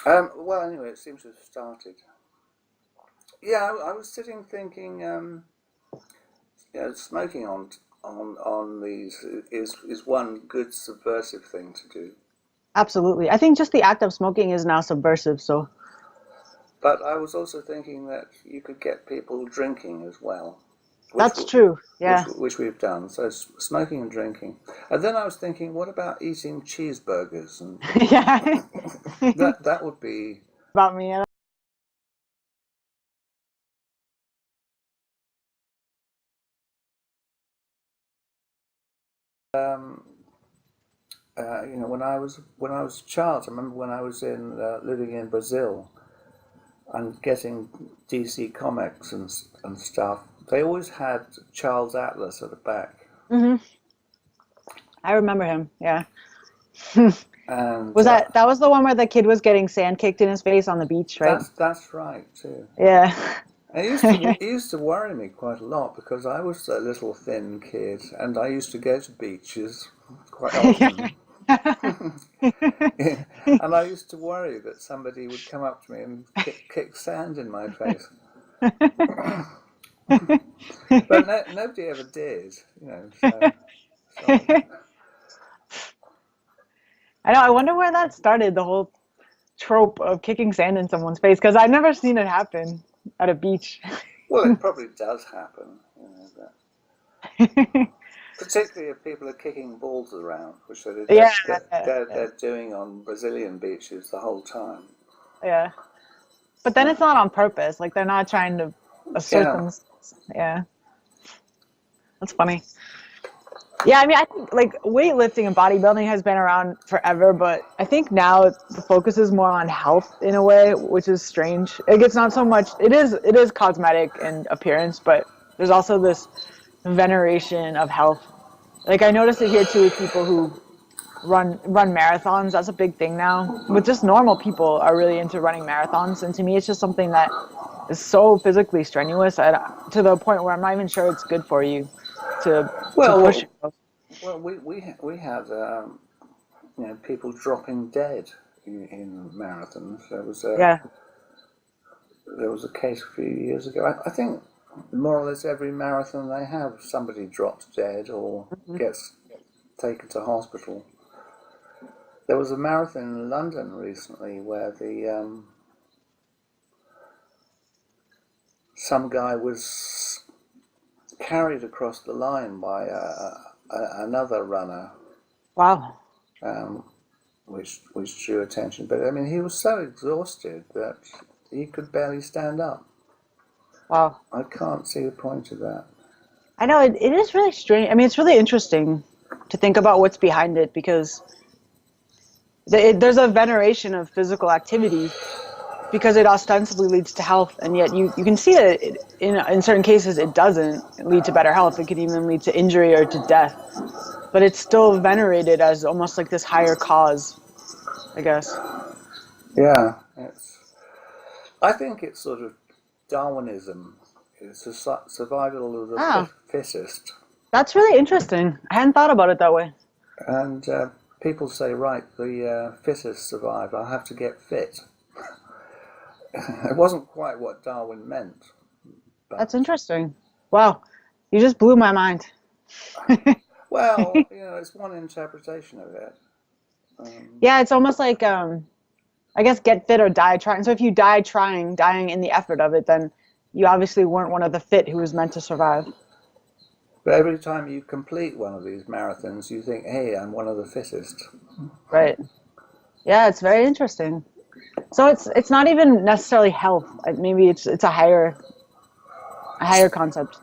Well, anyway, it seems to have started. Yeah, I was sitting thinking, smoking on these is one good subversive thing to do. Absolutely. I think just the act of smoking is now subversive. So But I was also thinking that you could get people drinking as well, which that's true. Yeah. which we've done. So smoking and drinking, and then I was thinking, what about eating cheeseburgers? And Yeah. that would be. About me. Um, when I was a child, I remember when I was in living in Brazil and getting DC comics and stuff. They always had Charles Atlas at the back, Hmm. I remember him. Yeah. and Was that was the one where the kid was getting sand kicked in his face on the beach, right? that's right too. Yeah. And it used to worry me quite a lot because I was a little thin kid and I used to go to beaches quite often. And I used to worry that somebody would come up to me and kick sand in my face. But nobody ever did, so I know. I wonder where that started, the whole trope of kicking sand in someone's face, because I've never seen it happen at a beach. well, it probably does happen, but particularly if people are kicking balls around, which Yeah, they're doing on Brazilian beaches the whole time. yeah. But then it's not on purpose. Like they're not trying to assert Yeah, themselves. Yeah, that's funny. Yeah, I mean, I think like weightlifting and bodybuilding has been around forever, but I think now the focus is more on health in a way, which is strange. Like it's not so much. It is cosmetic and appearance, but there's also this veneration of health. Like I notice it here too with people who run marathons. That's a big thing now. But just normal people are really into running marathons, and to me, it's just something that is so physically strenuous to the point where I'm not even sure it's good for you to push well, yourself. we had people dropping dead in marathons. Yeah. There was a case a few years ago. I think more or less every marathon they have, somebody drops dead or Mhm. gets taken to hospital. There was a marathon in London recently where the some guy was carried across the line by another runner, Wow. um, which drew attention. But I mean, he was so exhausted that he could barely stand up. Wow. I can't see the point of that. I know it is really strange. I mean, it's really interesting to think about what's behind it because there's a veneration of physical activity because it ostensibly leads to health, and yet you can see that in certain cases it doesn't lead to better health. It could even lead to injury or to death. But it's still venerated as almost like this higher cause, I guess. Yeah, I think it's sort of Darwinism. It's a survival of the Ah, fittest. that's really interesting. I hadn't thought about it that way. And people say, right, the fittest survive. I'll have to get fit. It wasn't quite what Darwin meant, but That's interesting. Wow, you just blew my mind. well, it's one interpretation of it. Yeah, it's almost like I guess get fit or die trying. So if you die trying, dying in the effort of it, then you obviously weren't one of the fit who was meant to survive. But every time you complete one of these marathons, you think, hey, I'm one of the fittest. Right. Yeah, it's very interesting. So it's not even necessarily health. Maybe it's a higher concept.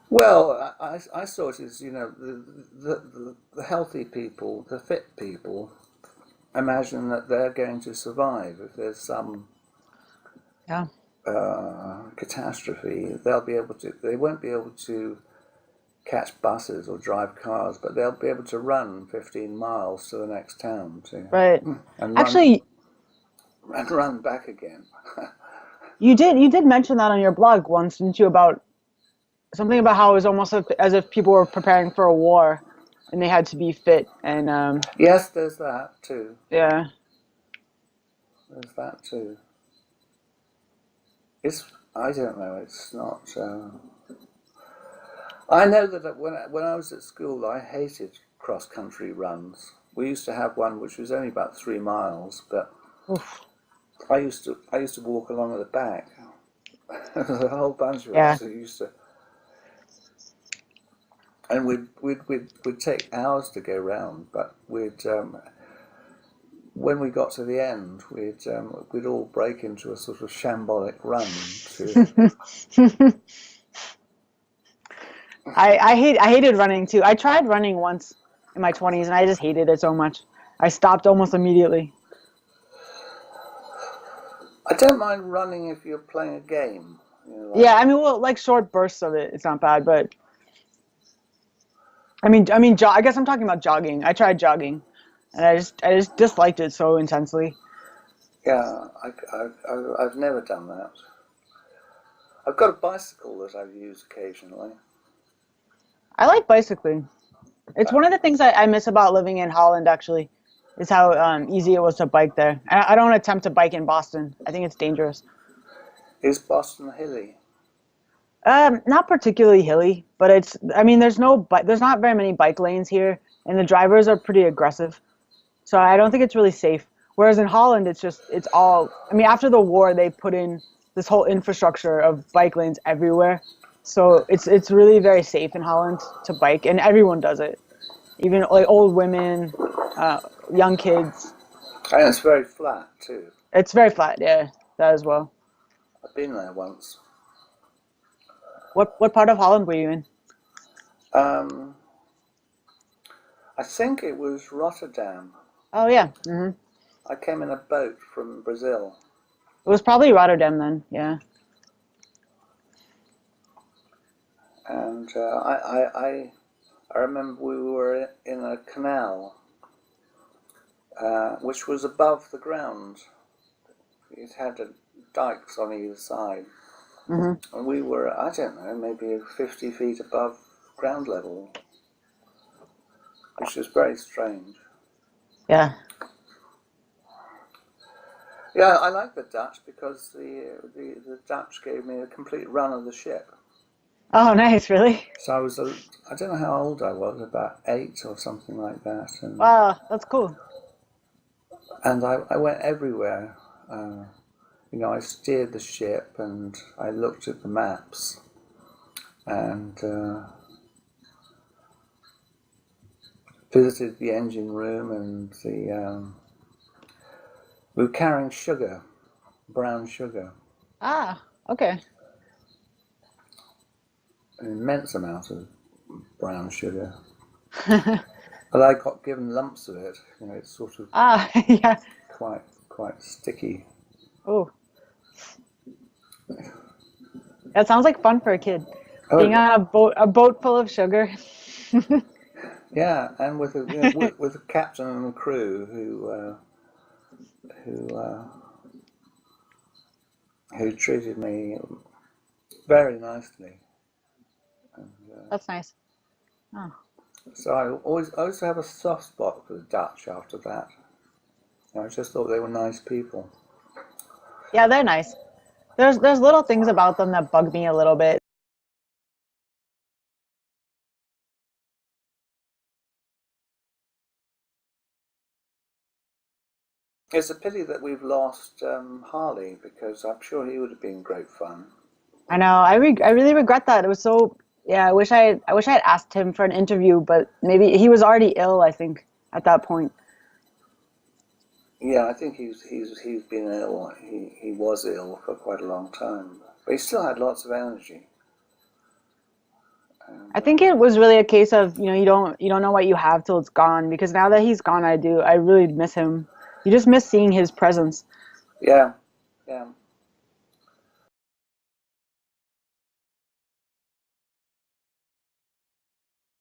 Well, I saw it as, the healthy people, the fit people, imagine that they're going to survive. If there's some Yeah. catastrophe, they won't be able to catch buses or drive cars, but they'll be able to run 15 miles to the next town Right. and run Actually, and run back again. you did mention that on your blog once, didn't you? About something about how it was almost as if people were preparing for a war, and they had to be fit. And Yes, there's that too. yeah, there's that too. I don't know. It's not. I know that when I was at school, I hated cross country runs. We used to have one which was only about 3 miles, but Oof. I used to walk along at the back. There was a whole bunch of Yeah. us who used to, and we'd take hours to go round, but when we got to the end, we'd all break into a sort of shambolic run to. I hated running too. I tried running once in my 20s and I just hated it so much. I stopped almost immediately. I don't mind running if you're playing a game. You know, Yeah, I mean, well, like short bursts of it, it's not bad, but I mean, I guess I'm talking about jogging. I tried jogging, and I just disliked it so intensely. yeah, I've never done that. I've got a bicycle that I use occasionally. I like bicycling. It's one of the things I miss about living in Holland, actually, is how easy it was to bike there. I don't attempt to bike in Boston. I think it's dangerous. Is Boston hilly? Not particularly hilly, but I mean, there's not very many bike lanes here, and the drivers are pretty aggressive. So I don't think it's really safe. Whereas in Holland, it's all, I mean, after the war, they put in this whole infrastructure of bike lanes everywhere. So it's really very safe in Holland to bike, and everyone does it. Even like old women, young kids. And it's very flat too. It's very flat, yeah, that as well. I've been there once. What part of Holland were you in? Um, I think it was Rotterdam. Oh yeah. Hmm. I came in a boat from Brazil. It was probably Rotterdam then, yeah. And I remember we were in a canal, which was above the ground. It had dikes on either side. Mm-hmm. And we were, I don't know, maybe 50 feet above ground level, which was very strange. Yeah. Yeah, I like the Dutch because the Dutch gave me a complete run of the ship. Oh, nice, really? So I don't know how old I was, about 8 or something like that. And, Wow, that's cool. and I went everywhere. You know, I steered the ship and I looked at the maps and visited the engine room and we were carrying sugar, brown sugar, Ah, okay. an immense amount of brown sugar. But I got given lumps of it. You know, it's sort of Ah, yeah. quite sticky. Oh, that sounds like fun for a kid. Oh, Being on a boat full of sugar. yeah, and with a you know, with a captain and a crew who treated me very nicely. And, That's nice. Oh. so I always have a soft spot for the Dutch after that. You know, I just thought they were nice people. Yeah, they're nice. There's little things about them that bug me a little bit. It's a pity that we've lost Harley because I'm sure he would have been great fun. I know. I really regret that. It was so. Yeah, I wish I had asked him for an interview, but maybe he was already ill, I think, at that point. Yeah, I think he's been ill. He was ill for quite a long time, but he still had lots of energy. And, I think it was really a case of, you don't know what you have till it's gone, because now that he's gone, I really miss him. You just miss seeing his presence. yeah, yeah.